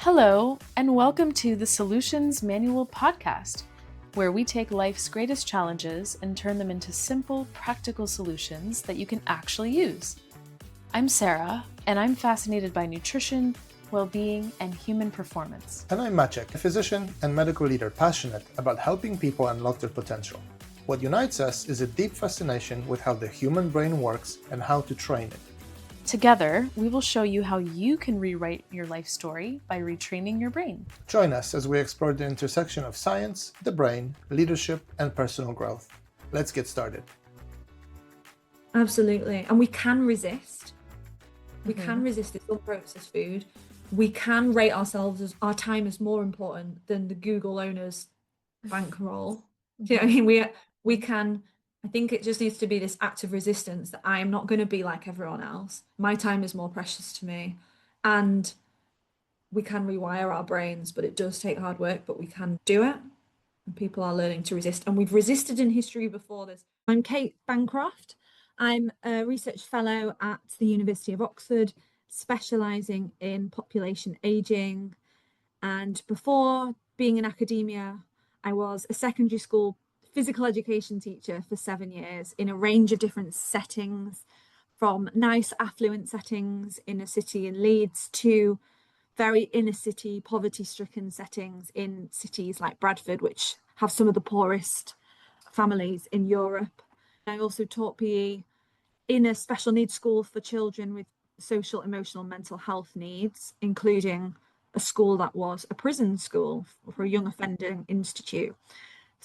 Hello, and welcome to the Solutions Manual podcast, where we take life's greatest challenges and turn them into simple, practical solutions that you can actually use. I'm Sarah, and I'm fascinated by nutrition, well-being, and human performance. And I'm Maciek, a physician and medical leader passionate about helping people unlock their potential. What unites us is a deep fascination with how the human brain works and how to train it. Together, we will show you how you can rewrite your life story by retraining your brain. Join us as we explore the intersection of science, the brain, leadership, and personal growth. Let's get started. Absolutely. And we can resist. We can resist this unprocessed food. We can rate ourselves as our time is more important than the Google owner's bankroll. Do you know what I mean? We can, I think it just needs to be this act of resistance that I am not going to be like everyone else. My time is more precious to me. And we can rewire our brains, but it does take hard work, but we can do it. And people are learning to resist. And we've resisted in history before this. I'm Kate Bancroft. I'm a research fellow at the University of Oxford, specialising in population ageing. And before being in academia, I was a secondary school physical education teacher for 7 years in a range of different settings, from nice affluent settings in a city in Leeds to very inner city, poverty-stricken settings in cities like Bradford, which have some of the poorest families in Europe. I also taught PE in a special needs school for children with social, emotional, mental health needs, including a school that was a prison school for a young offending institute.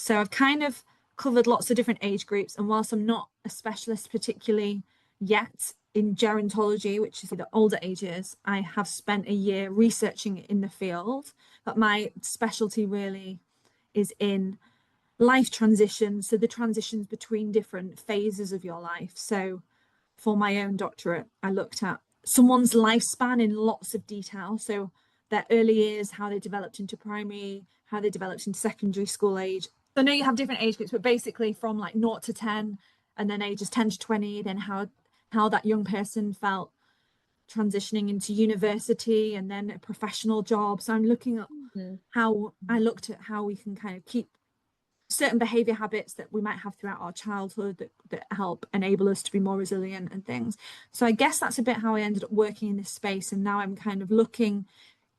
So I've kind of covered lots of different age groups. And whilst I'm not a specialist particularly yet in gerontology, which is the older ages, I have spent a year researching in the field. But my specialty really is in life transitions, so the transitions between different phases of your life. So for my own doctorate, I looked at someone's lifespan in lots of detail. So their early years, how they developed into primary, how they developed into secondary school age. So I know you have different age groups, but basically from like 0 to 10, and then ages 10 to 20, then how that young person felt transitioning into university and then a professional job. So I'm looking at how we can kind of keep certain behavior habits that we might have throughout our childhood that help enable us to be more resilient and things. So I guess that's a bit how I ended up working in this space. And now I'm kind of looking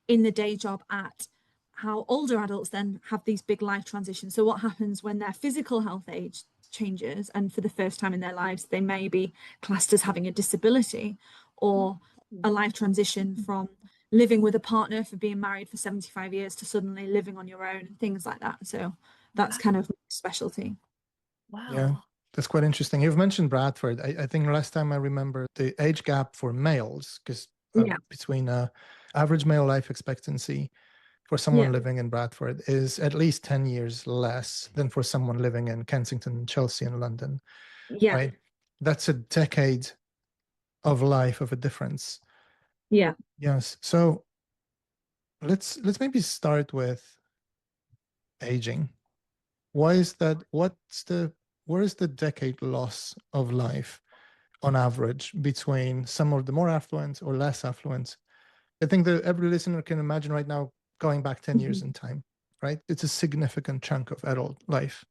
in the day job at how older adults then have these big life transitions. So what happens when their physical health age changes, and for the first time in their lives, they may be classed as having a disability, or a life transition from living with a partner for being married for 75 years to suddenly living on your own and things like that. So that's kind of my specialty. Wow. Yeah, that's quite interesting. You've mentioned Bradford. I think last time I remember the age gap for males, because between average male life expectancy for someone living in Bradford is at least 10 years less than for someone living in Kensington, Chelsea, and London. Yeah. Right? That's a decade of life of a difference. Yeah. Yes. So let's maybe start with aging. Why is that? Where is the decade loss of life on average between some of the more affluent or less affluent? I think that every listener can imagine right now going back 10 years in time, right? It's a significant chunk of adult life.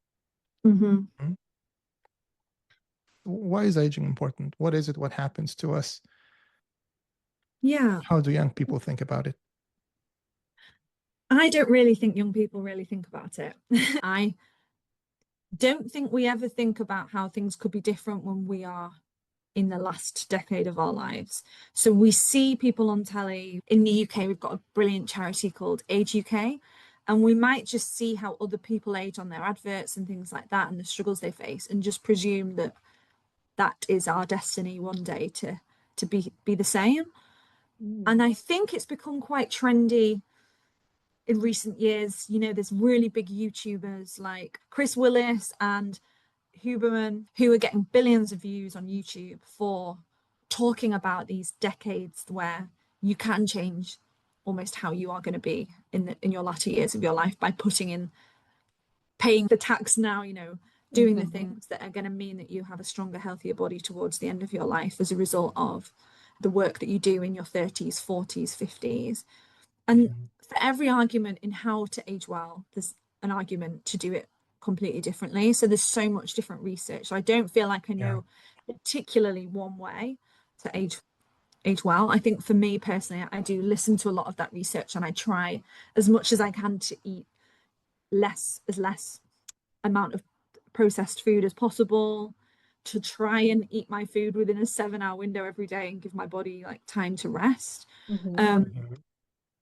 Why is aging important? What is it? What happens to us? Yeah. How do young people think about it? I don't really think young people really think about it. I don't think we ever think about how things could be different when we are in the last decade of our lives. So we see people on telly. In the UK, we've got a brilliant charity called Age UK, and we might just see how other people age on their adverts and things like that and the struggles they face, and just presume that that is our destiny one day to be the same. And I think it's become quite trendy in recent years. You know, there's really big YouTubers like Chris Willis and Huberman who are getting billions of views on YouTube for talking about these decades where you can change almost how you are going to be in your latter years of your life by paying the tax now, you know, doing the things that are going to mean that you have a stronger, healthier body towards the end of your life as a result of the work that you do in your 30s, 40s, 50s. And for every argument in how to age well, there's an argument to do it completely differently. So there's so much different research. So I don't feel like I know particularly one way to age well. I think for me personally, I do listen to a lot of that research, and I try as much as I can to eat less amount of processed food as possible, to try and eat my food within a 7-hour window every day and give my body like time to rest.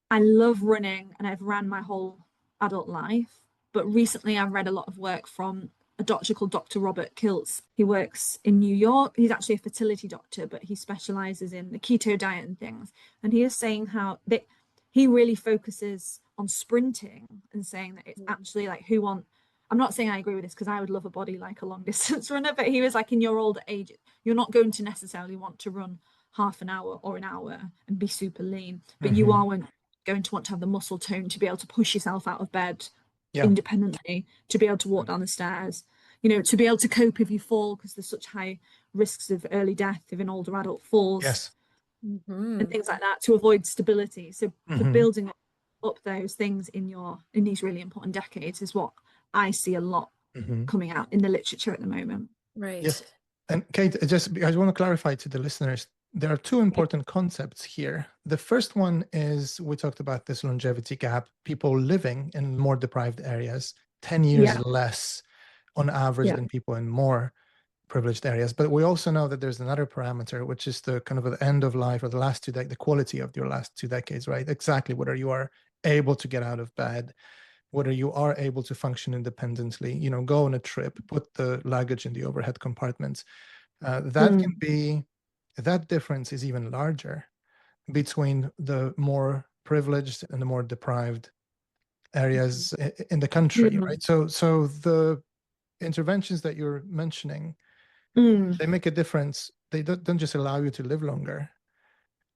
I love running, and I've ran my whole adult life. But recently I've read a lot of work from a doctor called Dr. Robert Kiltz. He works in New York. He's actually a fertility doctor, but he specializes in the keto diet and things. And he is saying how he really focuses on sprinting and saying that it's actually like I'm not saying I agree with this because I would love a body like a long distance runner, but he was like, in your older age, you're not going to necessarily want to run half an hour or an hour and be super lean, but you are going to want to have the muscle tone to be able to push yourself out of bed independently, to be able to walk down the stairs, to be able to cope if you fall, because there's such high risks of early death if an older adult falls, and things like that, to avoid stability. So for building up those things in these really important decades is what I see a lot coming out in the literature at the moment. Right. Yes. And Kate, I want to clarify to the listeners, there are two important concepts here. The first one is, we talked about this longevity gap, people living in more deprived areas, 10 years less on average than people in more privileged areas. But we also know that there's another parameter, which is the kind of the end of life, or the last the quality of your last 2 decades, right? Exactly. Whether you are able to get out of bed, whether you are able to function independently, go on a trip, put the luggage in the overhead compartments. That difference is even larger between the more privileged and the more deprived areas in the country, right? So the interventions that you're mentioning, they make a difference. They don't just allow you to live longer.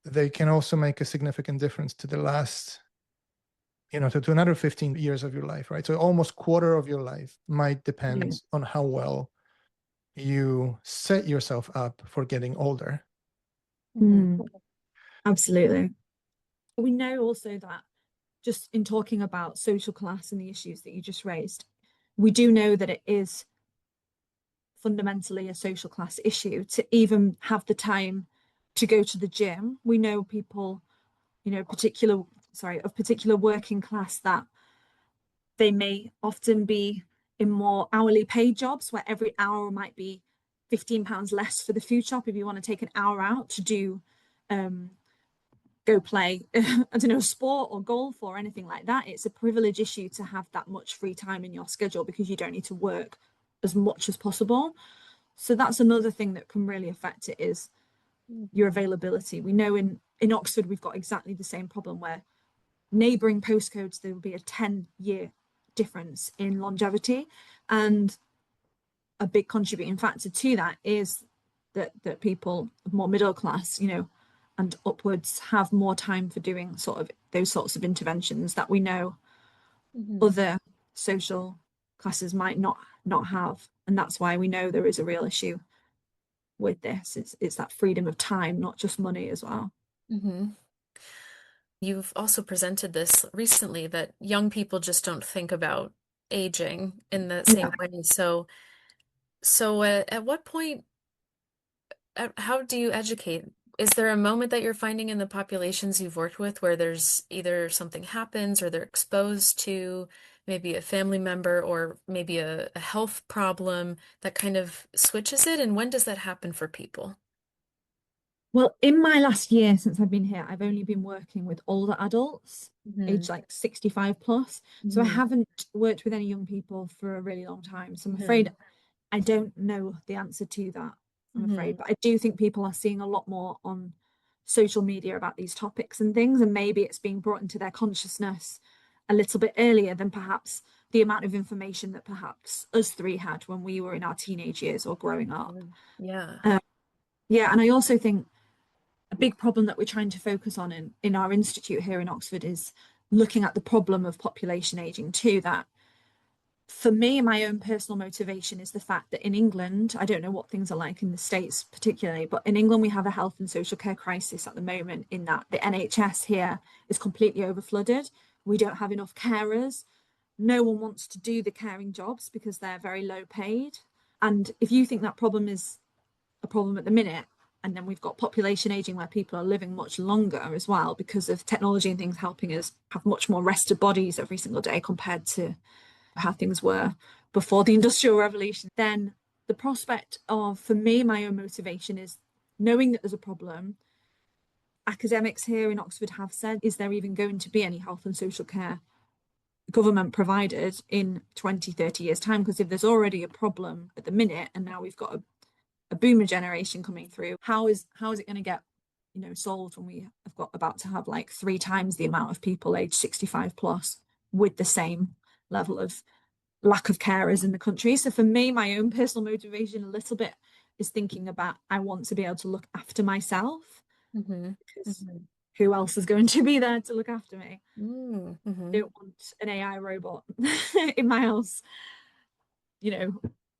They can also make a significant difference to the last, to another 15 years of your life, right? So almost quarter of your life might depend on how well you set yourself up for getting older. Absolutely. We know also that, just in talking about social class and the issues that you just raised, we do know that it is fundamentally a social class issue to even have the time to go to the gym. We know people, of particular working class, that they may often be in more hourly paid jobs where every hour might be £15 less for the food shop. If you want to take an hour out to do go play I don't know, sport or golf or anything like that, it's a privilege issue to have that much free time in your schedule because you don't need to work as much as possible. So that's another thing that can really affect it, is your availability. We know in Oxford we've got exactly the same problem, where neighbouring postcodes there will be a 10-year difference in longevity, and a big contributing factor to that is that people of more middle class, and upwards, have more time for doing sort of those sorts of interventions that we know other social classes might not have. And that's why we know there is a real issue with this. It's that freedom of time, not just money, as well. You've also presented this recently, that young people just don't think about aging in the same way. So at what point, how do you educate? Is there a moment that you're finding in the populations you've worked with where there's either something happens or they're exposed to maybe a family member or maybe a health problem that kind of switches it? And when does that happen for people? Well, in my last year since I've been here, I've only been working with older adults, aged like 65 plus. So I haven't worked with any young people for a really long time. So I'm afraid I don't know the answer to that, I'm afraid. But I do think people are seeing a lot more on social media about these topics and things, and maybe it's being brought into their consciousness a little bit earlier than perhaps the amount of information that perhaps us three had when we were in our teenage years or growing up. And I also think a big problem that we're trying to focus on in our institute here in Oxford is looking at the problem of population aging too, that For me, my own personal motivation is the fact that in England, I don't know what things are like in the States particularly, but in England, we have a health and social care crisis at the moment, in that the NHS here is completely overflooded. We don't have enough carers. No one wants to do the caring jobs because they're very low paid. And if you think that problem is a problem at the minute, and then we've got population aging where people are living much longer as well because of technology and things helping us have much more rested bodies every single day compared to how things were before the Industrial Revolution, then the prospect of, for me, my own motivation is knowing that there's a problem. Academics here in Oxford have said, is there even going to be any health and social care government provided in 20, 30 years' time? Because if there's already a problem at the minute, and now we've got a boomer generation coming through, how is it going to get solved when we have got about to have like 3 times the amount of people aged 65 plus with the same level of lack of carers in the country? So for me, my own personal motivation a little bit is thinking about, I want to be able to look after myself, because who else is going to be there to look after me? I don't want an AI robot in my house,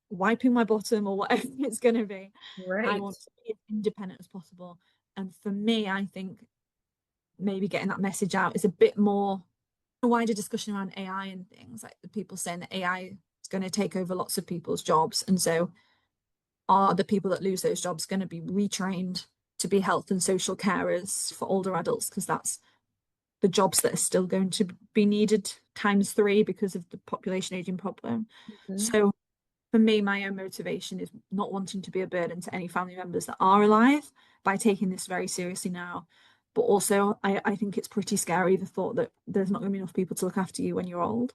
wiping my bottom or whatever it's going to be. I want to be as independent as possible. And for me, I think maybe getting that message out is a bit more a wider discussion around AI and things, like the people saying that AI is going to take over lots of people's jobs. And so are the people that lose those jobs going to be retrained to be health and social carers for older adults? Because that's the jobs that are still going to be needed times 3 because of the population aging problem. So for me, my own motivation is not wanting to be a burden to any family members that are alive by taking this very seriously now. But also, I think it's pretty scary, the thought that there's not going to be enough people to look after you when you're old.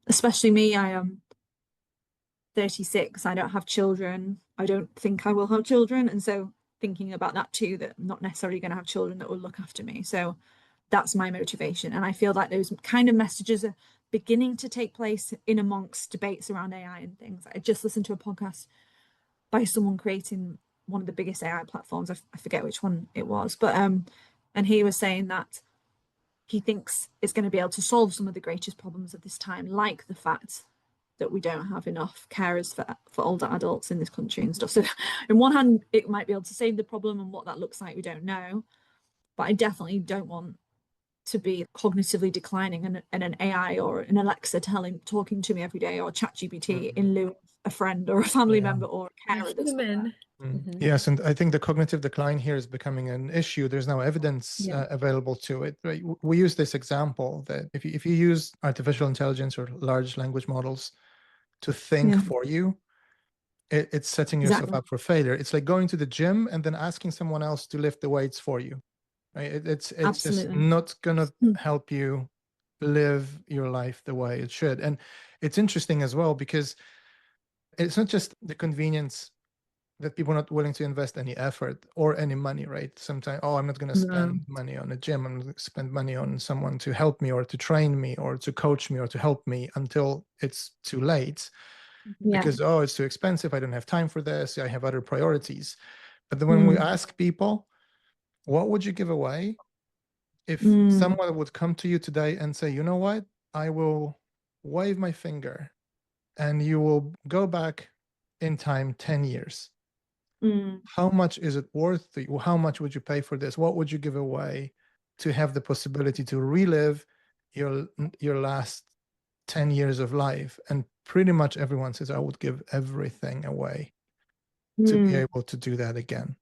Especially me, I am 36, I don't have children. I don't think I will have children. And so thinking about that too, that I'm not necessarily going to have children that will look after me. So that's my motivation. And I feel like those kind of messages are beginning to take place in amongst debates around AI and things. I just listened to a podcast by someone creating one of the biggest AI platforms. I forget which one it was, but and he was saying that he thinks it's going to be able to solve some of the greatest problems of this time, like the fact that we don't have enough carers for older adults in this country and stuff. So on one hand, it might be able to save the problem, and what that looks like, we don't know. But I definitely don't want to be cognitively declining and an AI or an Alexa talking to me every day, or ChatGPT in lieu of a friend or a family member or a carer that's human. Yes, and I think the cognitive decline here is becoming an issue. There's now evidence available to it. Right? We use this example that if you use artificial intelligence or large language models to think for you, it's setting yourself up for failure. It's like going to the gym and then asking someone else to lift the weights for you. Right? It's just not gonna help you live your life the way it should. And it's interesting as well, because it's not just the convenience that people are not willing to invest any effort or any money, right? Sometimes, I'm not going to spend money on a gym. I'm going to spend money on someone to help me or to train me or to coach me or to help me until it's too late. Because, it's too expensive. I don't have time for this. I have other priorities. But then when we ask people, what would you give away if someone would come to you today and say, you know what, I will wave my finger and you will go back in time 10 years. How much is it worth to you? How much would you pay for this? What would you give away to have the possibility to relive your last 10 years of life? And pretty much everyone says, I would give everything away to be able to do that again.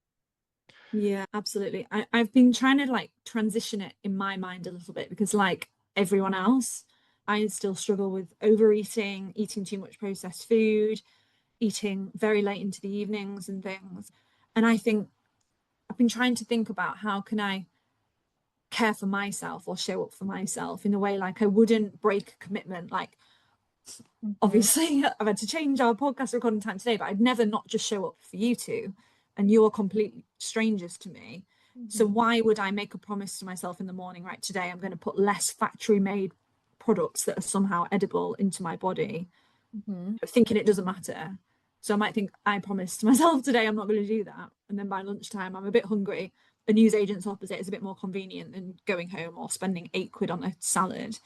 Yeah, absolutely. I've been trying to transition it in my mind a little bit, because like everyone else, I still struggle with overeating, eating too much processed food, eating very late into the evenings and things. And I think I've been trying to think about, how can I care for myself or show up for myself in a way like I wouldn't break a commitment. Like, obviously, I've had to change our podcast recording time today, but I'd never not just show up for you two, and you're complete strangers to me. So why would I make a promise to myself in the morning, right, today I'm going to put less factory made products that are somehow edible into my body, thinking it doesn't matter? So I might think, I promised myself today I'm not going to do that, and then by lunchtime I'm a bit hungry. A newsagent's opposite is a bit more convenient than going home or spending £8 on a salad.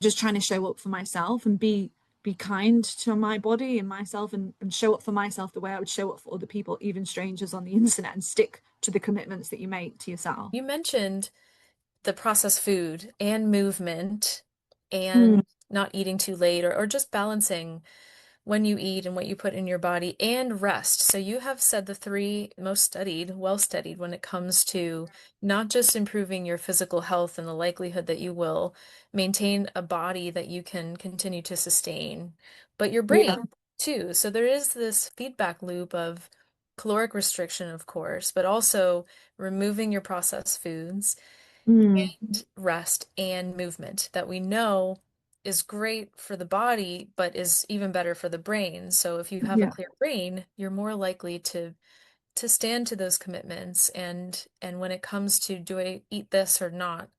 Just trying to show up for myself and be be kind to my body and myself, and show up for myself the way I would show up for other people, even strangers on the internet, and stick to the commitments that you make to yourself. You mentioned the processed food and movement Mm, and not eating too late, or just balancing when you eat and what you put in your body and rest. So you have said the three most studied, well studied when it comes to not just improving your physical health and the likelihood that you will maintain a body that you can continue to sustain, but your yeah. brain too. So there is this feedback loop of caloric restriction, of course, but also removing your processed foods Mm, and rest and movement that we know is great for the body, but is even better for the brain. So if you have a yeah. clear brain, you're more likely to stand to those commitments. And when it comes to do I eat this or not,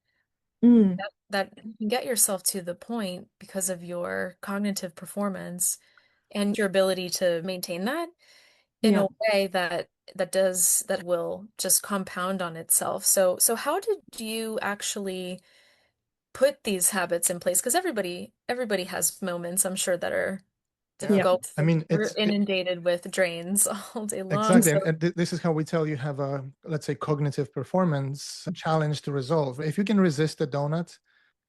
Mm, that you can get yourself to the point because of your cognitive performance and your ability to maintain that in yeah. a way that will just compound on itself. So how did you actually put these habits in place? Because everybody has moments, I'm sure, that are Yeah. Yeah. difficult. I mean, We're inundated with drains all day long. exactly. So And this is how we tell you have a, let's say, cognitive performance challenge to resolve. If you can resist a donut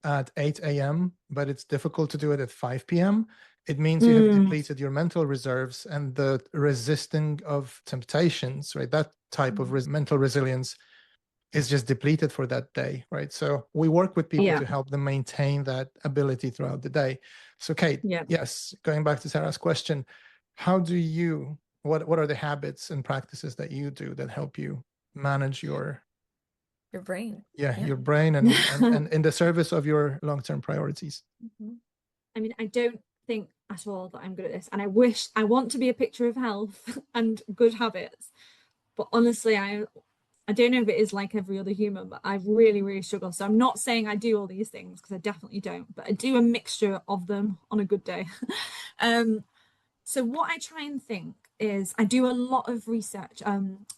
at 8 a.m., but it's difficult to do it at 5 p.m., it means you have Mm, depleted your mental reserves and the resisting of temptations, right? That type of mental resilience is just depleted for that day, right? So we work with people yeah. to help them maintain that ability throughout the day. So Kate, Yeah. yes, going back to Sarah's question, how do you, what are the habits and practices that you do that help you manage your, your brain. yeah, Yeah. your brain and in the service of your long-term priorities? Mhm. I mean, I don't think at all that I'm good at this. And I want to be a picture of health and good habits. But honestly, I don't know if it is like every other human, but I really, really struggle. So I'm not saying I do all these things, because I definitely don't, but I do a mixture of them on a good day. um, so what I try and think is, I do a lot of research,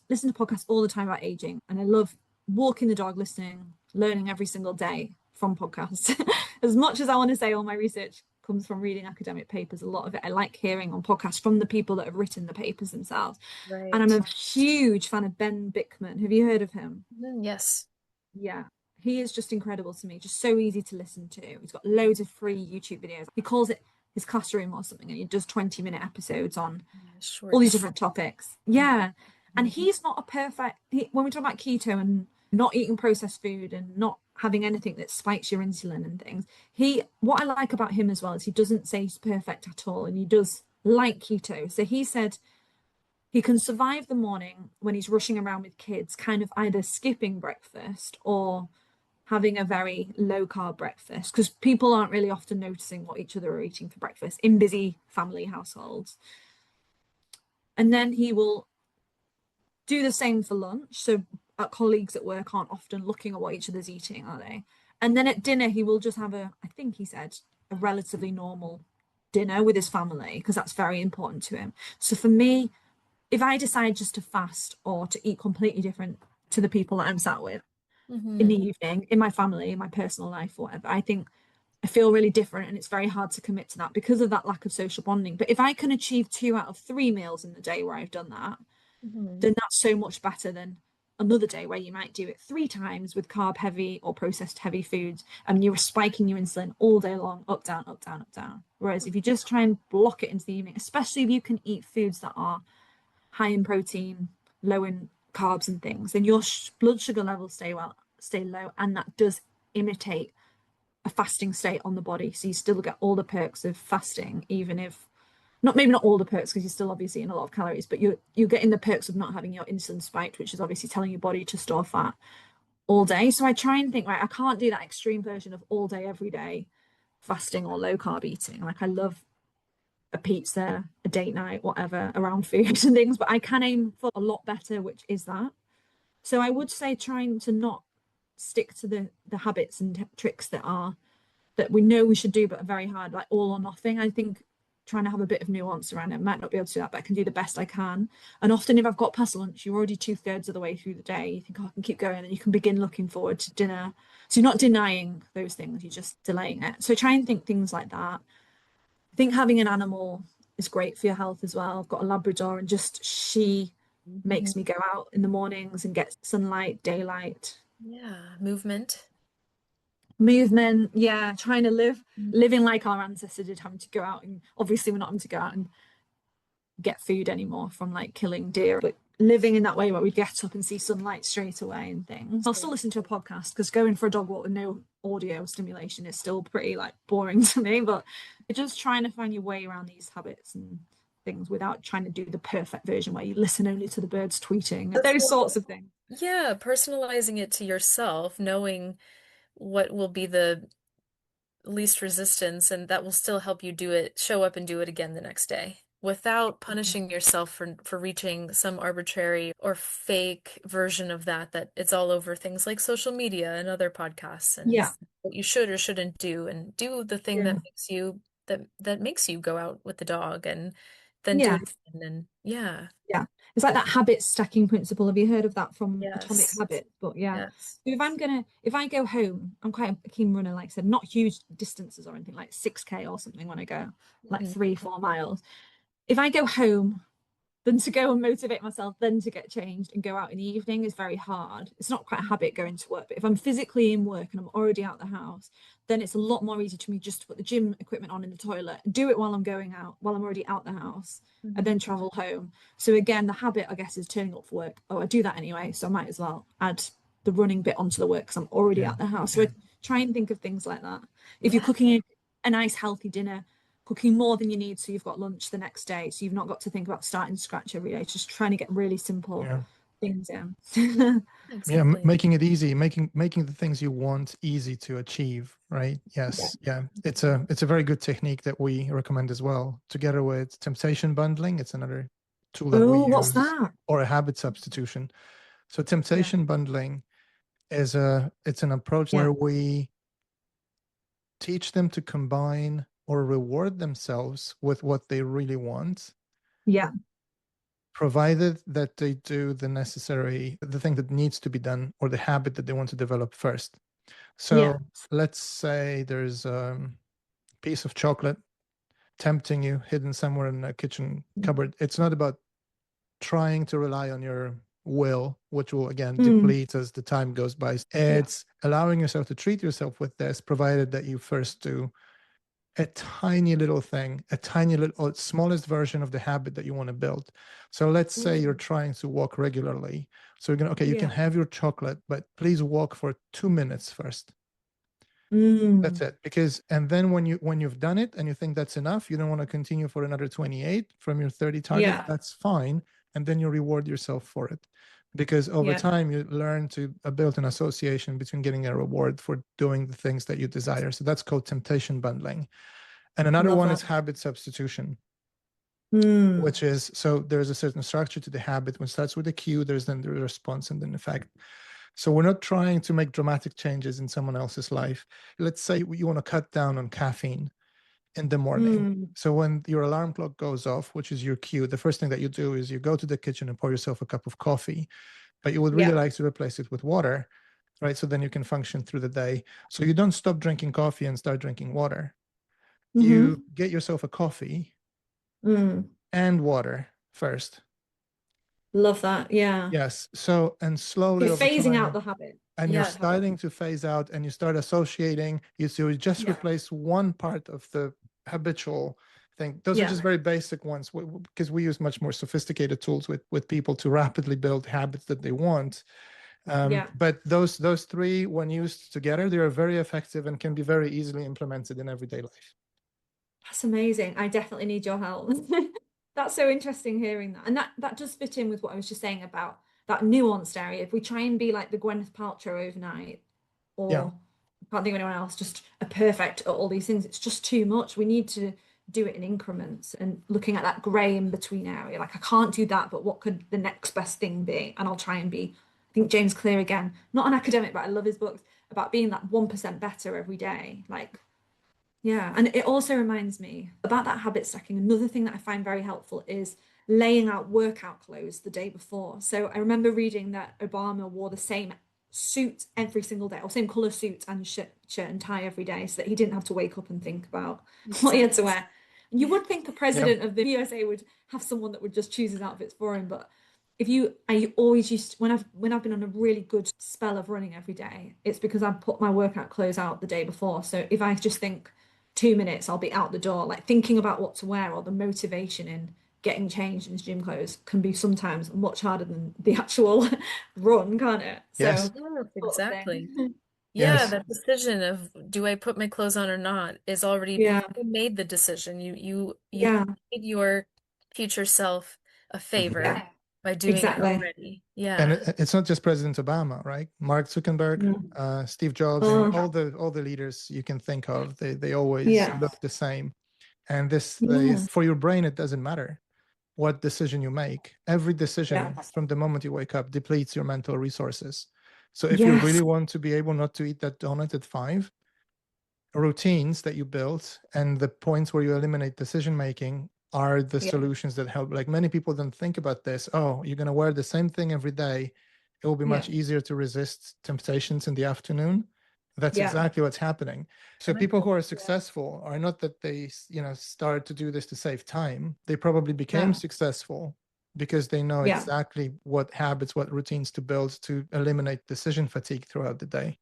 listen to podcasts all the time about aging, and I love walking the dog, listening, learning every single day from podcasts. As much as I want to say all my research comes from reading academic papers, a lot of it I like hearing on podcasts from the people that have written the papers themselves. And I'm Right. a huge fan of Ben Bickman. Have you heard of him? Yes. Yeah. He is just incredible to me, just so easy to listen to. He's got loads of free YouTube videos. He calls it his classroom or something, and he does 20-minute episodes on Yeah, all these short. different topics. Yeah. And Mhm. he's not a perfect, when we talk about keto and not eating processed food and not having anything that spikes your insulin and things, what I like about him as well is he doesn't say he's perfect at all, and he does like keto. So he said he can survive the morning when he's rushing around with kids, kind of either skipping breakfast or having a very low carb breakfast, because people aren't really often noticing what each other are eating for breakfast in busy family households. And then he will do the same for lunch. So colleagues at work aren't often looking at what each other's eating, are they? And then at dinner, he will just have I think he said, a relatively normal dinner with his family, because that's very important to him. So for me, if I decide just to fast or to eat completely different to the people that I'm sat with in the Mhm. evening, in my family, in my personal life, or whatever, I think I feel really different, and it's very hard to commit to that because of that lack of social bonding. But if I can achieve 2 out of 3 meals in the day where I've done that, Mhm. then that's so much better than another day where you might do it 3 times with carb heavy or processed heavy foods, and you're spiking your insulin all day long, up, down, up, down, up, down. Whereas if you just try and block it into the evening, especially if you can eat foods that are high in protein, low in carbs and things, then your blood sugar levels stay low, and that does imitate a fasting state on the body. So you still get all the perks of fasting, even if not, maybe not all the perks, because you're still obviously in a lot of calories, but you're getting the perks of not having your insulin spiked, which is obviously telling your body to store fat all day. So I try and think, right, I can't do that extreme version of all day every day fasting or low carb eating. Like, I love a pizza, a date night, whatever, around food and things, but I can aim for a lot better, which is that. So I would say trying to not stick to the habits and tricks that we know we should do but are very hard, like all or nothing. I think trying to have a bit of nuance around it. I might not be able to do that, but I can do the best I can. And often if I've got past lunch, you're already 2/3 of the way through the day. You think, oh, I can keep going, and you can begin looking forward to dinner. So you're not denying those things, you're just delaying it. So try and think things like that. I think having an animal is great for your health as well. I've got a Labrador, and just she makes me go out in the mornings and get sunlight, daylight. Yeah, movement. Movement, yeah, trying to living like our ancestors did, having to go out, and obviously we're not having to go out and get food anymore from like killing deer, but living in that way where we'd get up and see sunlight straight away and things. I'll still listen to a podcast because going for a dog walk with no audio stimulation is still pretty like boring to me, but just trying to find your way around these habits and things without trying to do the perfect version where you listen only to the birds tweeting, those sorts of things. Yeah, personalizing it to yourself, knowing what will be the least resistance, and that will still help you do it, show up and do it again the next day without punishing yourself for reaching some arbitrary or fake version of that it's all over things like social media and other podcasts and Yeah, what you should or shouldn't do, and do the thing yeah, that makes you go out with the dog and then do yeah. it again. And yeah. Yeah, it's like that habit stacking principle. Have you heard of that from Atomic Yes. Habits? But yeah, Yes. so if I go home, I'm quite a keen runner, like I said, not huge distances or anything, like 6K or something when I go, like Mhm. 3, 4 miles. If I go home, then to go and motivate myself, then to get changed and go out in the evening is very hard. It's not quite a habit going to work, but if I'm physically in work and I'm already out the house, then it's a lot more easy to me just to put the gym equipment on in the toilet and do it while I'm going out, while I'm already out the house, and then travel home. So again, the habit, I guess, is turning up for work. Oh, I do that anyway, so I might as well add the running bit onto the work because I'm already Yeah. out the house. So I try and think of things like that. If you're Yeah. cooking a nice healthy dinner, cooking more than you need so you've got lunch the next day, so you've not got to think about starting scratch every day, just trying to get really simple things in. Yeah, Exactly. making it easy, making the things you want easy to achieve, right? Yes. Yeah. It's a very good technique that we recommend as well, together with temptation bundling. It's another tool that we Oh, what's use, that? or a habit substitution. So Yeah, temptation bundling it's an approach yeah, where we teach them to combine or reward themselves with what they really want, yeah, provided that they do the thing that needs to be done, or the habit that they want to develop first. yeah, So let's say there's a piece of chocolate tempting you, hidden somewhere in a kitchen cupboard. It's not about trying to rely on your will, which will again deplete as the time goes by. yeah, It's allowing yourself to treat yourself with this, provided that you first do a tiny little thing, a tiny little, smallest version of the habit that you want to build. So let's say you're trying to walk regularly. So you're going to, okay, you can yeah, have your chocolate, but please walk for 2 minutes first. That's it. Because, and then when you've done it and you think that's enough, you don't want to continue for another 28 from your 30 target, yeah, that's fine. And then you reward yourself for it. Because over yeah. time you learn to build an association between getting a reward for doing the things that you desire. So that's called temptation bundling. And another Love one is that. habit substitution, Mm, which is, so there's a certain structure to the habit. When it starts with a cue, there's then the response and then effect. So we're not trying to make dramatic changes in someone else's life. Let's say you want to cut down on caffeine in the morning. So when your alarm clock goes off, which is your cue, the first thing that you do is you go to the kitchen and pour yourself a cup of coffee, but you would really yeah, like to replace it with water, right? So then you can function through the day. So you don't stop drinking coffee and start drinking water. You mm-hmm. get yourself a coffee Mm. and water first. Love that. Yeah. Yes. So, and slowly You're over phasing out time, the habit. and you're Bad habit. starting to phase out and you start associating, so you just Yeah. replace one part of the habitual thing. Those are Yeah. just very basic ones, because we use much more sophisticated tools with people to rapidly build habits that they want. Yeah. But those three, when used together, they are very effective and can be very easily implemented in everyday life. That's amazing. I definitely need your help. That's so interesting hearing that. And that does fit in with what I was just saying about that nuanced area. If we try and be like the Gwyneth Paltrow overnight, Yeah. or I can't think of anyone else, just a perfect at all these things, it's just too much. We need to do it in increments and looking at that grey in between area. Like I can't do that, but what could the next best thing be? And I'll try and be, I think James Clear again, not an academic, but I love his books about being that 1% better every day. Like yeah, and it also reminds me about that habit stacking. Another thing that I find very helpful is laying out workout clothes the day before. So I remember reading that Obama wore the same suit every single day, or same color suit and shirt and tie every day, so that he didn't have to wake up and think about what he had to wear. You would think the president of the USA would have someone that would just choose his outfits for him, but I always used to, when I've been on a really good spell of running every day, it's because I've put my workout clothes out the day before. So if I just think 2 minutes, I'll be out the door. Like thinking about what to wear or the motivation in getting changed in his gym clothes can be sometimes much harder than the actual run, can't it? Yes. So Yes, sort of exactly. thing. Yeah, Yes. that decision of do I put my clothes on or not is already you've Yeah, made the decision. You've yeah, made your future self a Mhm. favor yeah, by doing it exactly. already. And Yeah. it's not just President Obama, right? Mark Zuckerberg, Yeah. Steve Jobs, and Oh, all the leaders you can think of, they always yeah, look the same. And this they yeah, for your brain, it doesn't matter what decision you make. Every yeah. decision from the moment you wake up depletes your mental resources. So if you really Yes. want to be able not to eat that donut at 5, routines that you build and the points where you eliminate decision making are the Yeah, solutions that help. Like many people don't think about this. Oh, you're going to wear the same thing every day. It will be yeah, much easier to resist temptations in the afternoon. That's yeah, exactly what's happening. So I like people that. who are successful are not that they, start to do this to save time. They probably became no, successful because they know yeah. exactly what habits, what routines to build to eliminate decision fatigue throughout the day.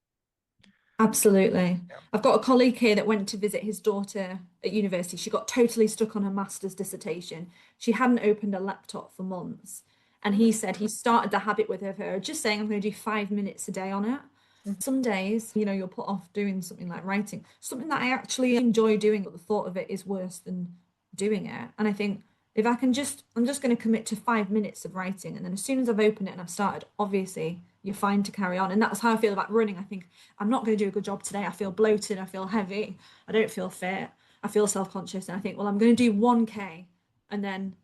Absolutely. Yeah. I've got a colleague here that went to visit his daughter at university. She got totally stuck on her master's dissertation. She hadn't opened a laptop for months. And he said he started the habit with her, just saying, I'm going to do 5 minutes a day on it. Mhm. Some days, you'll put off doing something like writing, something that I actually enjoy doing, but the thought of it is worse than doing it. And I think if I'm just going to commit to 5 minutes of writing. And then as soon as I've opened it and I've started, obviously you're fine to carry on. And that's how I feel about running. I think I'm not going to do a good job today. I feel bloated. I feel heavy. I don't feel fit. I feel self-conscious. And I think, well, I'm going to do 1K and then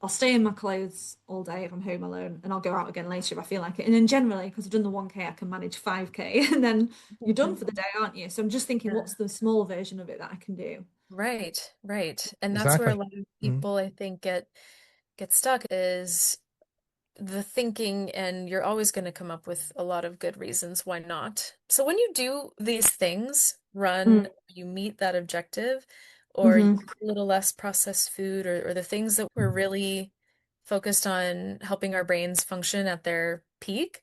I'll stay in my clothes all day if I'm home alone and I'll go out again later if I feel like it. And then generally, because I've done the 1K, I can manage 5K and then you're done for the day, aren't you? So I'm just thinking, Yeah. what's the small version of it that I can do? Right, right. And that's where a Exactly. lot of Mhm. people I think get stuck is the thinking, and you're always going to come up with a lot of good reasons why not. So when you do these things, run, Mm. you meet that objective, or you Hmm. eat a little less processed food, or the things that we're really focused on helping our brains function at their peak,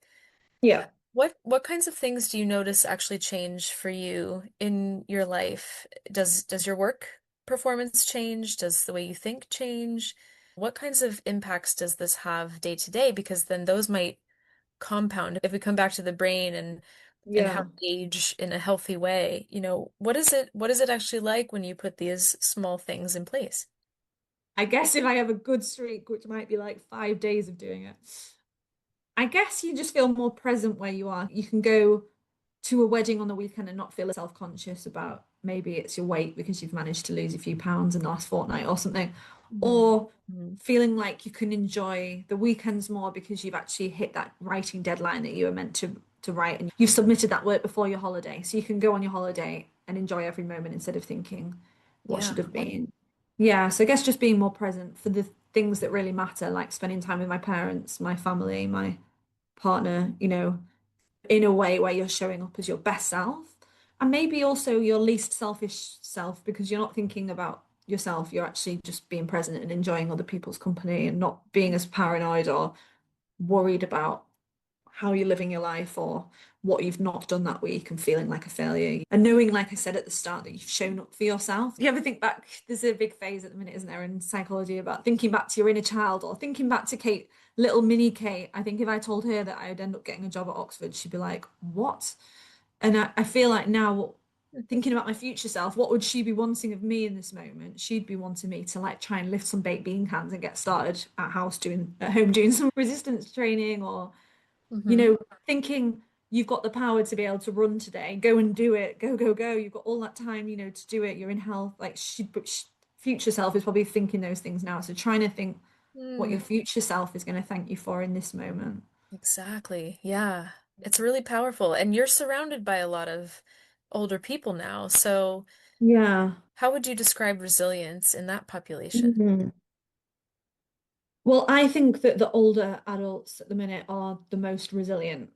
Yeah. what kinds of things do you notice actually change for you in your life? Does your work performance change? Does the way you think change? What kinds of impacts does this have day to day? Because then those might compound. If we come back to the brain and how Yeah. to age in a healthy way, what is it actually like when you put these small things in place? I guess if I have a good streak, which might be like 5 days of doing it, I guess you just feel more present where you are. You can go to a wedding on the weekend and not feel self-conscious about maybe it's your weight because you've managed to lose a few pounds in the last fortnight or something, Mhm. or Mhm. feeling like you can enjoy the weekends more because you've actually hit that writing deadline that you were meant to write and you've submitted that work before your holiday. So you can go on your holiday and enjoy every moment instead of thinking what Yeah. should have been. Yeah, so I guess just being more present for the things that really matter, like spending time with my parents, my family, my partner, in a way where you're showing up as your best self and maybe also your least selfish self because you're not thinking about yourself, you're actually just being present and enjoying other people's company and not being as paranoid or worried about how you're living your life or what you've not done that week and feeling like a failure and knowing, like I said at the start, that you've shown up for yourself. You ever think back, there's a big phase at the minute, isn't there, in psychology about thinking back to your inner child or thinking back to Kate, little mini Kate. I think if I told her that I'd end up getting a job at Oxford, she'd be like, what? And I feel like now thinking about my future self, what would she be wanting of me in this moment? She'd be wanting me to like try and lift some baked bean cans and get started at home doing some resistance training or you Hmm. know, thinking you've got the power to be able to run today, go and do it, go, go, go. You've got all that time, to do it. You're in health. Like future self is probably thinking those things now. So trying to think what your Mm, future self is going to thank you for in this moment. exactly. Yeah. It's really powerful. And you're surrounded by a lot of older people now. So Yeah. how would you describe resilience in that population? Mhm. Well, I think that the older adults at the minute are the most resilient.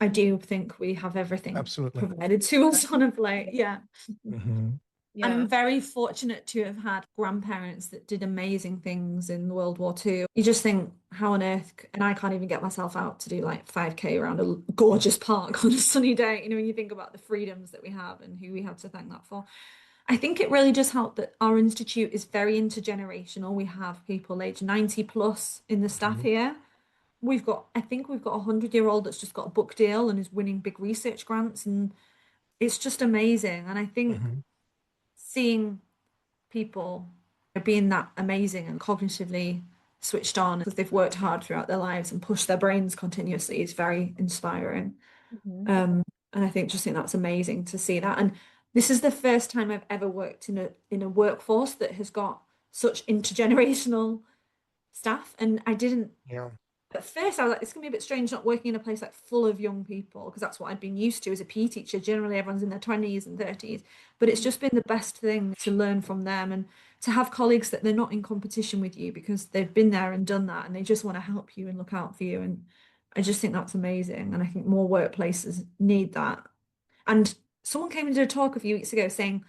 I Mhm. do think we have everything Absolutely. provided to us on a plate. Yeah. Mhm. And Yeah. I'm very fortunate to have had grandparents that did amazing things in World War II. You just think, how on earth, and I can't even get myself out to do like 5K around a gorgeous park on a sunny day. You know, when you think about the freedoms that we have and who we have to thank that for. I think it really does help that our institute is very intergenerational. We have people aged 90 plus in the staff Mhm. here. I think we've got a 100-year-old that's just got a book deal and is winning big research grants. And it's just amazing. And I think Mhm. seeing people being that amazing and cognitively switched on because they've worked hard throughout their lives and pushed their brains continuously is very inspiring. Mhm. And I think that's amazing to see that. And this is the first time I've ever worked in a workforce that has got such intergenerational staff. And I didn't Yeah. at first I was like, it's gonna be a bit strange not working in a place like full of young people because that's what I'd been used to as a PE teacher. Generally, everyone's in their 20s and 30s, but it's just been the best thing to learn from them and to have colleagues that they're not in competition with you because they've been there and done that and they just want to help you and look out for you. And I just think that's amazing. And I think more workplaces need that. And someone came into a talk a few weeks ago saying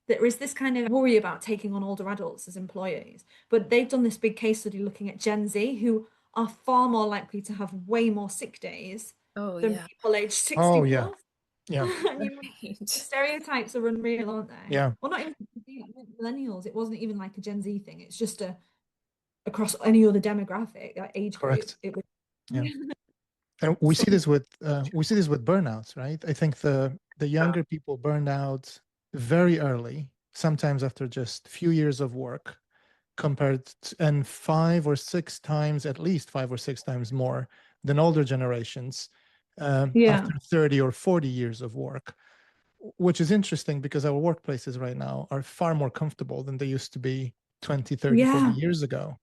there is this kind of worry about taking on older adults as employees. But they've done this big case study looking at Gen Z, who are far more likely to have way more sick days Oh, than yeah. people aged 60 Oh, yeah. plus. Yeah. And the Right. stereotypes are unreal, aren't they? Yeah. Well, not even millennials. It wasn't even like a Gen Z thing. It's just across any other demographic, like age group. Correct. It was Yeah. And we so see this with burnouts, right? I think the younger people burned out very early, sometimes after just few years of work, and 5 or 6 times, at least 5 or 6 times more than older generations yeah, after 30 or 40 years of work, which is interesting because our workplaces right now are far more comfortable than they used to be 20, 30, 40 yeah, years ago.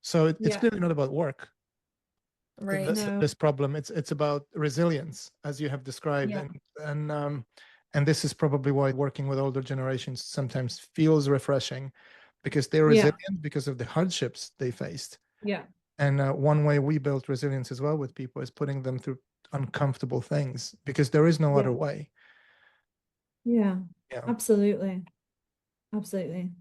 So it's yeah. clearly not about work, Right. No, this problem. It's about resilience, as you have described, yeah, and this is probably why working with older generations sometimes feels refreshing, because they're yeah, resilient because of the hardships they faced. yeah, And one way we build resilience as well with people is putting them through uncomfortable things, because there is no yeah, other way. yeah. Yeah. Absolutely, absolutely.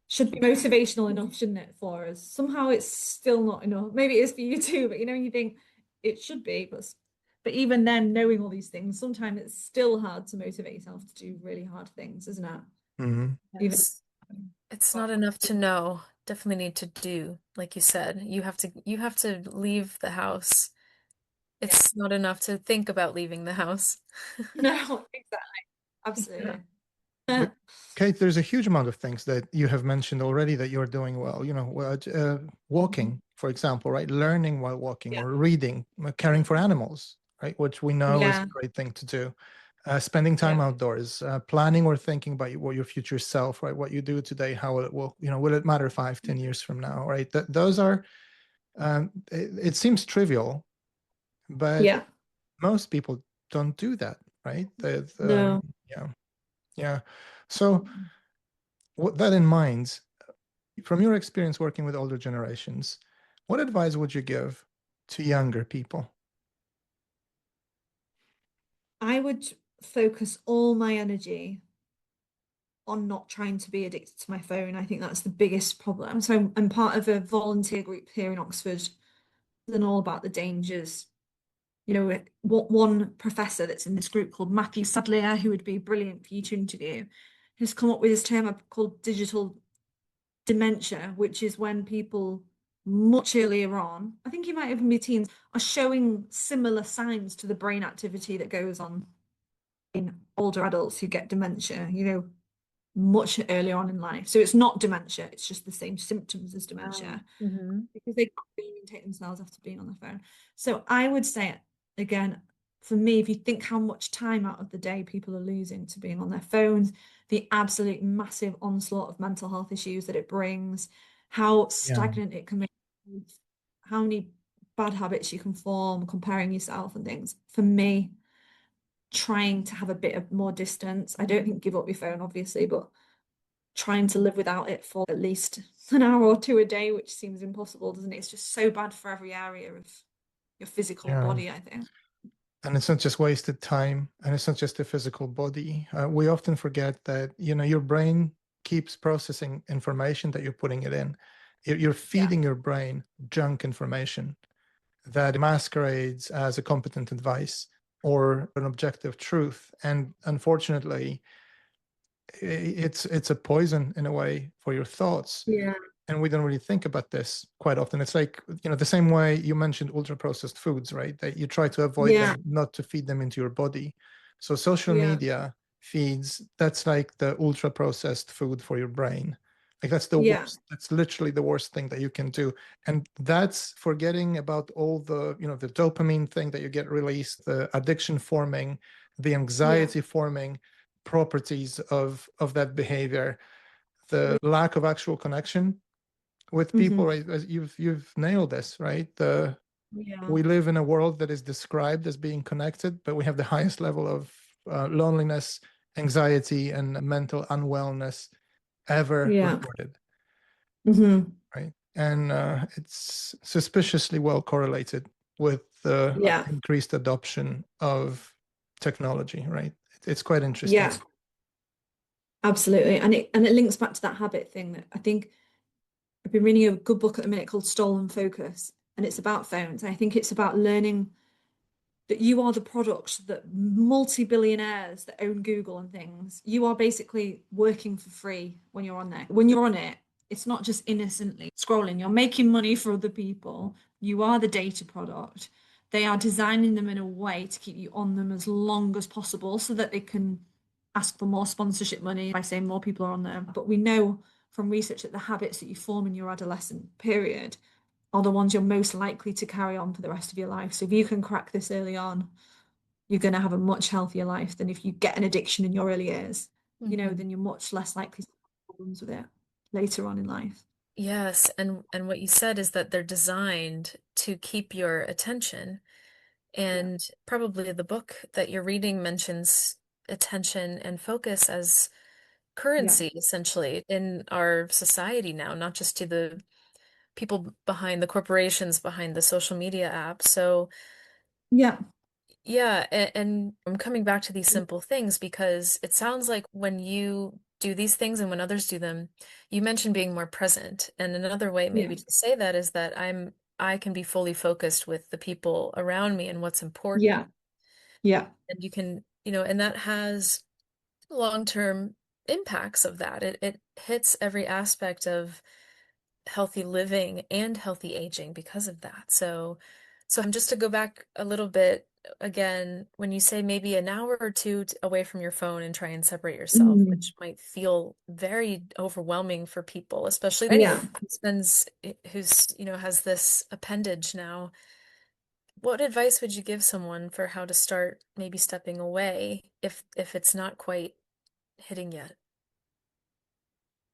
Should be motivational enough, shouldn't it, for us? Somehow it's still not enough. Maybe it is for you too, but you think it should be, but even then, knowing all these things, sometimes it's still hard to motivate yourself to do really hard things, isn't it? Hmm. Even Yes. It's not enough to know. Definitely need to do, like you said. You have to leave the house. yeah. It's not enough to think about leaving the house. No, exactly. Yeah. Absolutely. But Kate, there's a huge amount of things that you have mentioned already that you're doing well. Walking, for example, right? Learning while walking, Yeah. or reading, caring for animals, right? Which we know is Yeah. a great thing to do. Spending time Yeah. outdoors, planning or thinking about what your future self, right? What you do today, how it will, will it matter 5, 10 years from now, right? Those are, it seems trivial, but Yeah. most people don't do that, right? No. Yeah, yeah. So, with that in mind, from your experience working with older generations, what advice would you give to younger people? I would focus all my energy on not trying to be addicted to my phone. I think that's the biggest problem. So I'm part of a volunteer group here in Oxford and all about the dangers. What one professor that's in this group called Matthew Sadlier, who would be brilliant for you to interview, has come up with this term called digital dementia, which is when people much earlier on, I think you might even be teens, are showing similar signs to the brain activity that goes on in older adults who get dementia, much earlier on in life. So it's not dementia, it's just the same symptoms as Wow. dementia Hmm. because they can't communicate themselves after being on the phone. So I would say, again, for me, if you think how much time out of the day people are losing to being on their phones, the absolute massive onslaught of mental health issues that it brings, how Yeah, stagnant it can make, how many bad habits you can form, comparing yourself and things. For me, trying to have a bit of more distance. I don't think give up your phone, obviously, but trying to live without it for at least an hour or two a day, which seems impossible, doesn't it? It's just so bad for every area of your physical yeah. body, I think. And it's not just wasted time, and it's not just the physical body. We often forget that, your brain keeps processing information that you're putting it in. You're feeding your brain junk information that masquerades as a competent advice or an objective truth. And unfortunately, it's a poison in a way for your thoughts. Yeah. And we don't really think about this quite often. It's like, the same way you mentioned ultra processed foods, right? That you try to avoid them, not to feed them into your body. So social media feeds, that's like the ultra processed food for your brain. Like that's the worst. That's literally the worst thing that you can do. And that's forgetting about all the, the dopamine thing that you get released, the addiction forming, the anxiety forming properties of that behavior, the lack of actual connection with people, right? As you've nailed this, right? We live in a world that is described as being connected, but we have the highest level of loneliness, anxiety, and mental unwellness ever recorded, right? And it's suspiciously well correlated with the increased adoption of technology, right? It's quite interesting. Yeah, absolutely. And it links back to that habit thing that I think I've been reading a good book at the minute called Stolen Focus, and it's about phones. I think it's about learning that you are the product that multi-billionaires that own Google and things, you are basically working for free when you're on there. When you're on it, it's not just innocently scrolling, you're making money for other people. You are the data product. They are designing them in a way to keep you on them as long as possible so that they can ask for more sponsorship money by saying more people are on there. But we know from research that the habits that you form in your adolescent period are the ones you're most likely to carry on for the rest of your life. So if you can crack this early on, you're going to have a much healthier life than if you get an addiction in your early years. Then you're much less likely to have problems with it later on in life. Yes, and what you said is that they're designed to keep your attention. And probably the book that you're reading mentions attention and focus as currency, essentially, in our society now, not just to the people behind the corporations behind the social media apps. So Yeah. yeah, and I'm coming back to these simple things because it sounds like when you do these things and when others do them, you mentioned being more present. And another way maybe to say that is that I can be fully focused with the people around me and what's important. Yeah. And you can, and that has long-term impacts of that. It hits every aspect of healthy living and healthy aging because of that. So just to go back a little bit again, when you say maybe an hour or two away from your phone and try and separate yourself, which might feel very overwhelming for people, especially anyone who who's, has this appendage now. What advice would you give someone for how to start maybe stepping away if it's not quite hitting yet?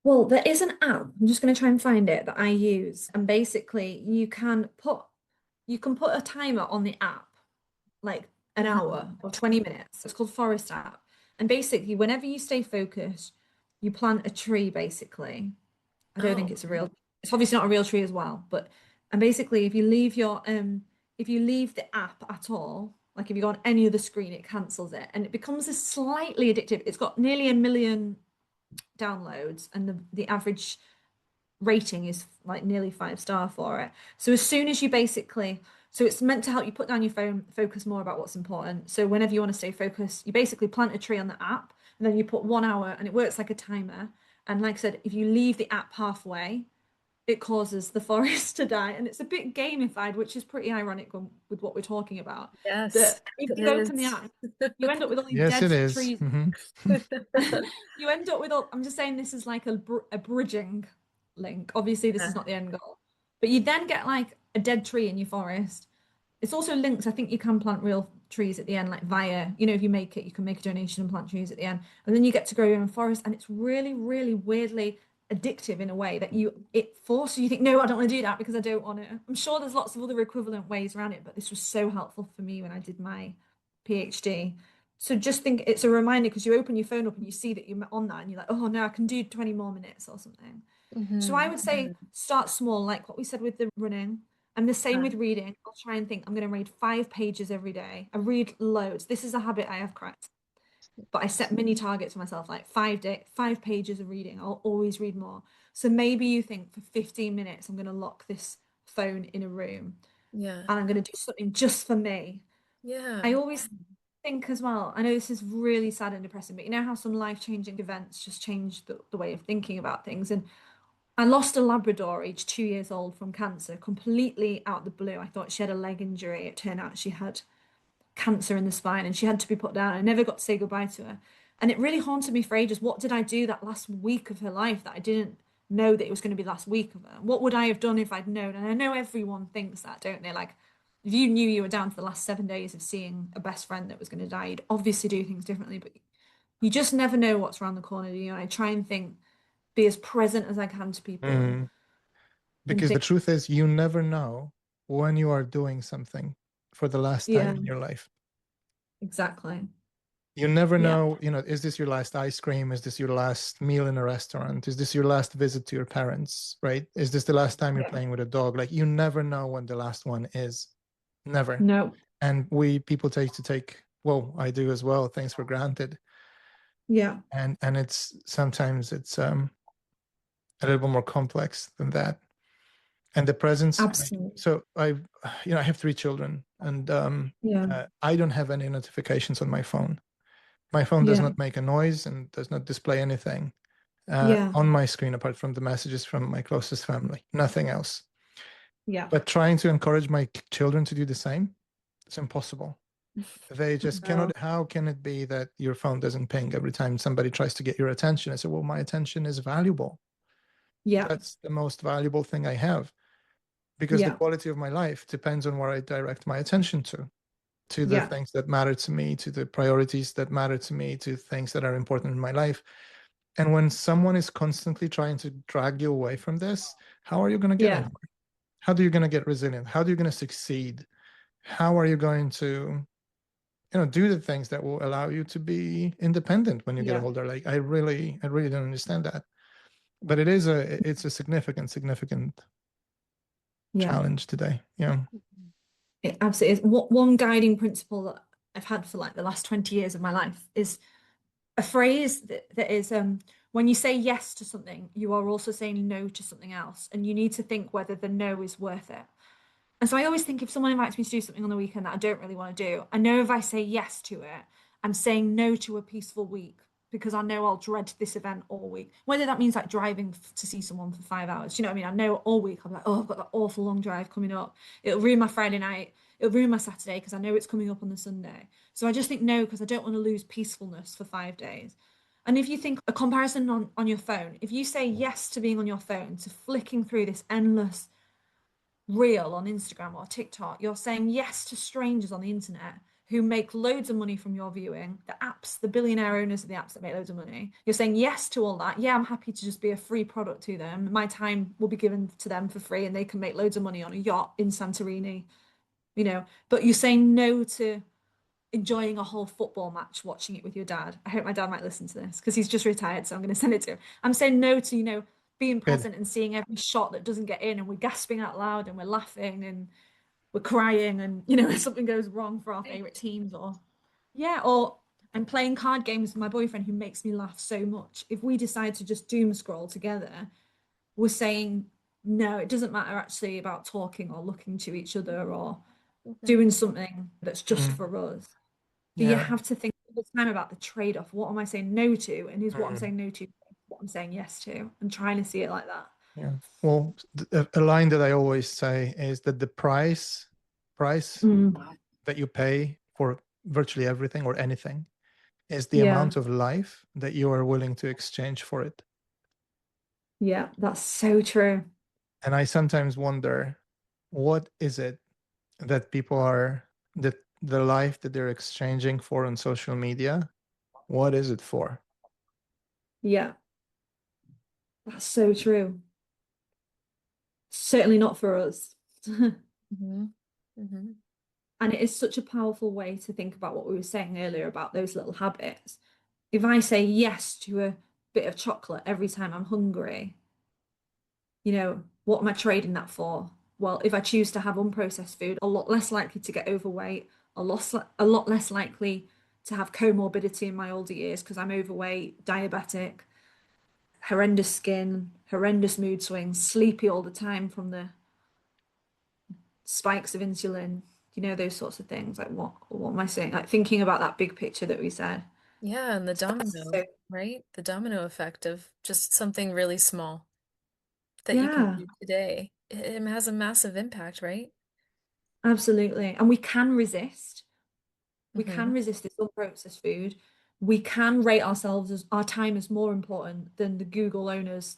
Well, there is an app. I'm just going to try and find it that I use. And basically you can put a timer on the app, like an hour or 20 minutes. It's called Forest app. And basically, whenever you stay focused, you plant a tree, basically. I don't think it's obviously not a real tree as well, but and basically if you leave the app at all, like if you go on any other screen, it cancels it and it becomes a slightly addictive. It's got nearly 1 million downloads and the average rating is like nearly 5 star for it. So as soon as you basically, so it's meant to help you put down your phone, focus more about what's important. So whenever you want to stay focused, you basically plant a tree on the app and then you put 1 hour and it works like a timer. And like I said, if you leave the app halfway, it causes the forest to die. And it's a bit gamified, which is pretty ironic with what we're talking about. Yes, That if you open the app, you end up with all these Yes, dead it is. trees. You end up with all, I'm just saying this is like a bridging link. Obviously, this is not the end goal. But you then get like a dead tree in your forest. It's also linked. I think you can plant real trees at the end, like via, if you make it, you can make a donation and plant trees at the end. And then you get to grow your own forest. And it's really, really weirdly addictive in a way that it forces you to think, no, I don't want to do that because I don't want to. I'm sure there's lots of other equivalent ways around it, but this was so helpful for me when I did my PhD. So just think it's a reminder because you open your phone up and you see that you're on that and you're like, oh no, I can do 20 more minutes or something. So I would say start small, like what we said with the running. And the same with reading. I'll try and think I'm going to read 5 pages every day. I read loads. This is a habit I have cracked. But I set mini targets for myself, like 5 pages of reading. I'll always read more. So maybe you think for 15 minutes, I'm going to lock this phone in a room Yeah. and I'm going to do something just for me. Yeah. I always think as well, I know this is really sad and depressing, but you know how some life-changing events just change the way of thinking about things. And I lost a Labrador aged 2 years old from cancer, completely out of the blue. I thought she had a leg injury. It turned out she had cancer in the spine and she had to be put down. I never got to say goodbye to her. And it really haunted me for ages. What did I do that last week of her life that I didn't know that it was going to be the last week of her? What would I have done if I'd known? And I know everyone thinks that, don't they? Like, if you knew you were down to the last 7 days of seeing a best friend that was going to die, you'd obviously do things differently, but you just never know what's around the corner, do you? I try and think, be as present as I can to people Mm. and Because the think, truth is, you never know when you are doing something for the last time yeah, in your life. exactly. You never Yeah, know, is this your last ice cream? Is this your last meal in a restaurant? Is this your last visit to your parents, right? Is this the last time you're yeah, playing with a dog? Like, you never know when the last one is. Never. no, And people take, well, I do as well, things for granted. yeah, And it's sometimes it's a little bit more complex than that. And the presence, like, absolutely. so I have 3 children, and Yeah, I don't have any notifications on my phone. My phone does yeah, not make a noise and does not display anything yeah, on my screen apart from the messages from my closest family. Nothing else. yeah. But trying to encourage my children to do the same, it's impossible. They just No. cannot. How can it be that your phone doesn't ping every time somebody tries to get your attention? I said, well, my attention is valuable. Yeah, That's the most valuable thing I have, because the yeah, quality of my life depends on where I direct my attention to the yeah, things that matter to me, to the priorities that matter to me, to things that are important in my life. And when someone is constantly trying to drag you away from this, how are you going to get yeah, anywhere? How are you going to get resilient? How are you going to succeed? How are you going to, do the things that will allow you to be independent when you get yeah, older? Like, I really don't understand that. But it's a significant yeah. challenge today. Yeah. It absolutely is. One guiding principle that I've had for like the last 20 years of my life is a phrase that is when you say yes to something, you are also saying no to something else, and you need to think whether the no is worth it. And so I always think if someone invites me to do something on the weekend that I don't really want to do, I know if I say yes to it, I'm saying no to a peaceful week because I know I'll dread this event all week. Whether that means like driving to see someone for 5 hours, do you know what I mean? I know all week I'm like, oh, I've got that awful long drive coming up. It'll ruin my Friday night. It'll ruin my Saturday because I know it's coming up on the Sunday. So I just think no because I don't want to lose peacefulness for 5 days. And if you think a comparison on your phone, if you say yes to being on your phone, to flicking through this endless reel on Instagram or TikTok, you're saying yes to strangers on the internet who make loads of money from your viewing, the apps, the billionaire owners of the apps that make loads of money. You're saying yes to all that. Yeah, I'm happy to just be a free product to them. My time will be given to them for free and they can make loads of money on a yacht in Santorini, but you're saying no to enjoying a whole football match, watching it with your dad. I hope my dad might listen to this because he's just retired, so I'm going to send it to him. I'm saying no to, being Good. present and seeing every shot that doesn't get in, and we're gasping out loud and we're laughing and we're crying, and if something goes wrong for our favorite teams, or yeah, or I'm playing card games with my boyfriend who makes me laugh so much. If we decide to just doom scroll together, we're saying no, it doesn't matter actually about talking or looking to each other or doing something that's just Mm. for us. So you Yeah. have to think all the time about the trade-off. What am I saying no to? And is what I'm Mm. saying no to what I'm saying yes to? And trying to see it like that. Yeah. Well, a line that I always say is that the price Mm, that you pay for virtually everything or anything is the yeah, amount of life that you are willing to exchange for it. yeah, that's so true. And I sometimes wonder, what is it that people are, that the life that they're exchanging for on social media, what is it for? Yeah, that's so true. Certainly not for us. Mm-hmm. Mm-hmm. And it is such a powerful way to think about what we were saying earlier about those little habits. If I say yes to a bit of chocolate every time I'm hungry, what am I trading that for? well, if I choose to have unprocessed food, a lot less likely to get overweight, a lot less likely to have comorbidity in my older years because I'm overweight, diabetic, horrendous skin, horrendous mood swings, sleepy all the time from the spikes of insulin, those sorts of things. Like what am I saying? Like thinking about that big picture that we said. Yeah, and the domino, So, right? The domino effect of just something really small that you can yeah, do today. It has a massive impact, right? absolutely. And we can resist. We can Hmm. resist this unprocessed food. We can rate ourselves as our time as more important than the Google owner's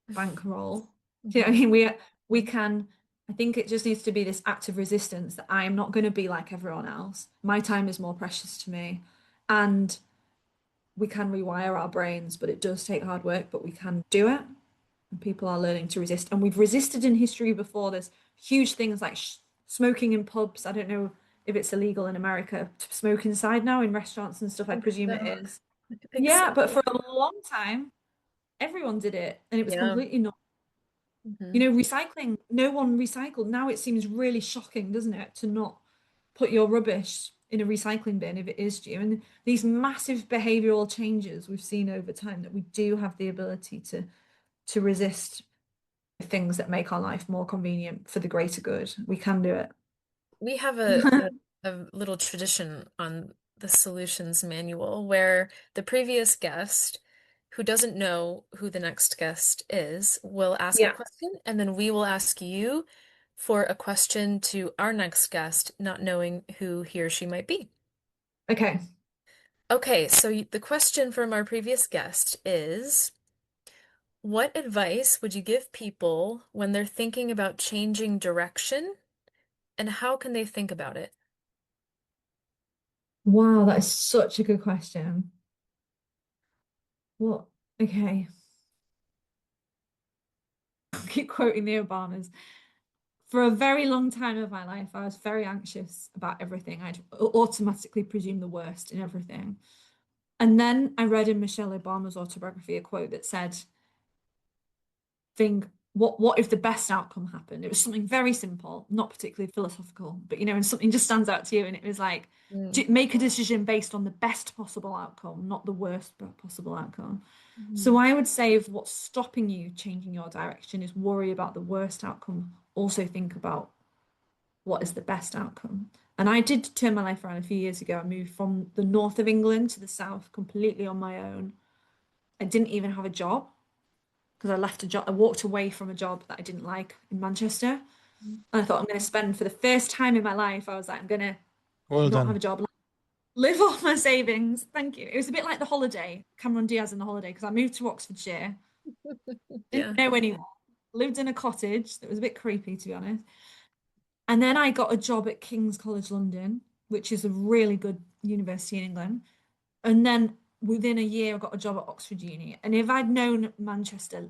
bankroll. Do you know what I Hmm. mean? We can, I think it just needs to be this act of resistance that I am not going to be like everyone else. My time is more precious to me. And we can rewire our brains, but it does take hard work, but we can do it. And people are learning to resist. And we've resisted in history before. There's huge things like smoking in pubs. I don't know if it's illegal in America to smoke inside now in restaurants and stuff. I presume it So, is. I think so. Yeah, but for a long time, everyone did it, and it was Yeah. completely not. Hmm. Recycling, no one recycled. Now it seems really shocking, doesn't it, to not put your rubbish in a recycling bin if it is due. And these massive behavioral changes we've seen over time that we do have the ability to resist things that make our life more convenient for the greater good. We can do it. We have a little tradition on the solutions manual where the previous guest, who doesn't know who the next guest is, will ask a Yeah. question, and then we will ask you for a question to our next guest, not knowing who he or she might be. Okay. Okay, so the question from our previous guest is, what advice would you give people when they're thinking about changing direction, and how can they think about it? Wow, that is such a good question. What? Okay. I'll keep quoting the Obamas. For a very long time of my life, I was very anxious about everything. I'd automatically presume the worst in everything. And then I read in Michelle Obama's autobiography a quote that said, think, what if the best outcome happened? It was something very simple, not particularly philosophical, but and something just stands out to you. And it was like, Mm. make a decision based on the best possible outcome, not the worst possible outcome. So Mhm. I would say if what's stopping you changing your direction is worry about the worst outcome, also think about what is the best outcome. And I did turn my life around a few years ago. I moved from the north of England to the south completely on my own. I didn't even have a job because I left a job. I walked away from a job that I didn't like in Manchester. And I thought I'm going to spend for the first time in my life, I was like, I'm going to Well not have done. a job, live off my savings. Thank you. It was a bit like the holiday, Cameron Diaz in the holiday, because I moved to Oxfordshire, didn't Yeah. know anyone, lived in a cottage that was a bit creepy, to be honest. And then I got a job at King's College London, which is a really good university in England. And then within a year, I got a job at Oxford Uni. And if I'd known Manchester,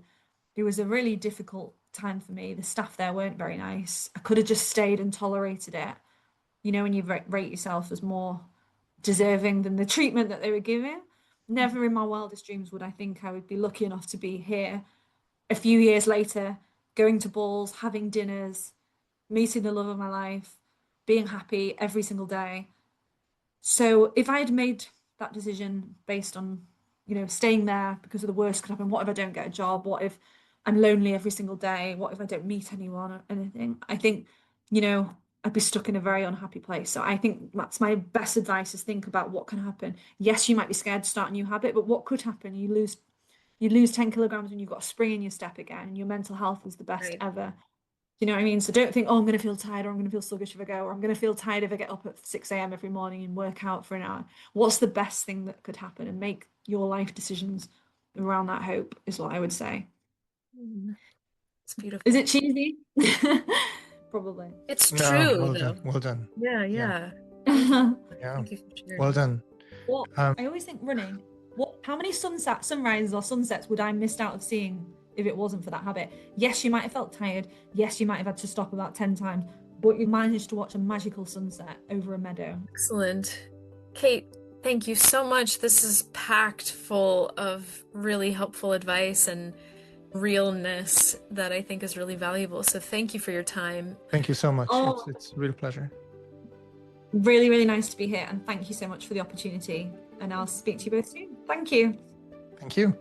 it was a really difficult time for me. The staff there weren't very nice. I could have just stayed and tolerated it. When you rate yourself as more deserving than the treatment that they were giving. Never in my wildest dreams would I think I would be lucky enough to be here a few years later, going to balls, having dinners, meeting the love of my life, being happy every single day. So if I had made that decision based on, staying there because of the worst could happen, what if I don't get a job? What if I'm lonely every single day? What if I don't meet anyone or anything? I think, I'd be stuck in a very unhappy place. So I think that's my best advice is think about what can happen. Yes, you might be scared to start a new habit, but what could happen? You lose 10 kilograms and you've got a spring in your step again, and your mental health is the best Right. ever. You know what I mean? So don't think, oh, I'm going to feel tired or I'm going to feel sluggish if I go, or I'm going to feel tired if I get up at 6 a.m. every morning and work out for an hour. What's the best thing that could happen? And make your life decisions around that hope, is what I would say. Mhm. It's Is beautiful. it cheesy? Probably. It's No, true, well though. done. Well done. Yeah, Yeah. yeah. Thank you. Yeah. Thank you for sharing Well that. done. What Um, I always think running, how many sunrises or sunsets would I missed out of seeing if it wasn't for that habit? Yes, you might have felt tired. Yes, you might have had to stop about 10 times, but you managed to watch a magical sunset over a meadow. Excellent. Kate, thank you so much. This is packed full of really helpful advice and realness that I think is really valuable. So thank you for your time. Thank you so much. Oh. It's a real pleasure. Really, really nice to be here, and thank you so much for the opportunity. And I'll speak to you both soon. Thank you. Thank you.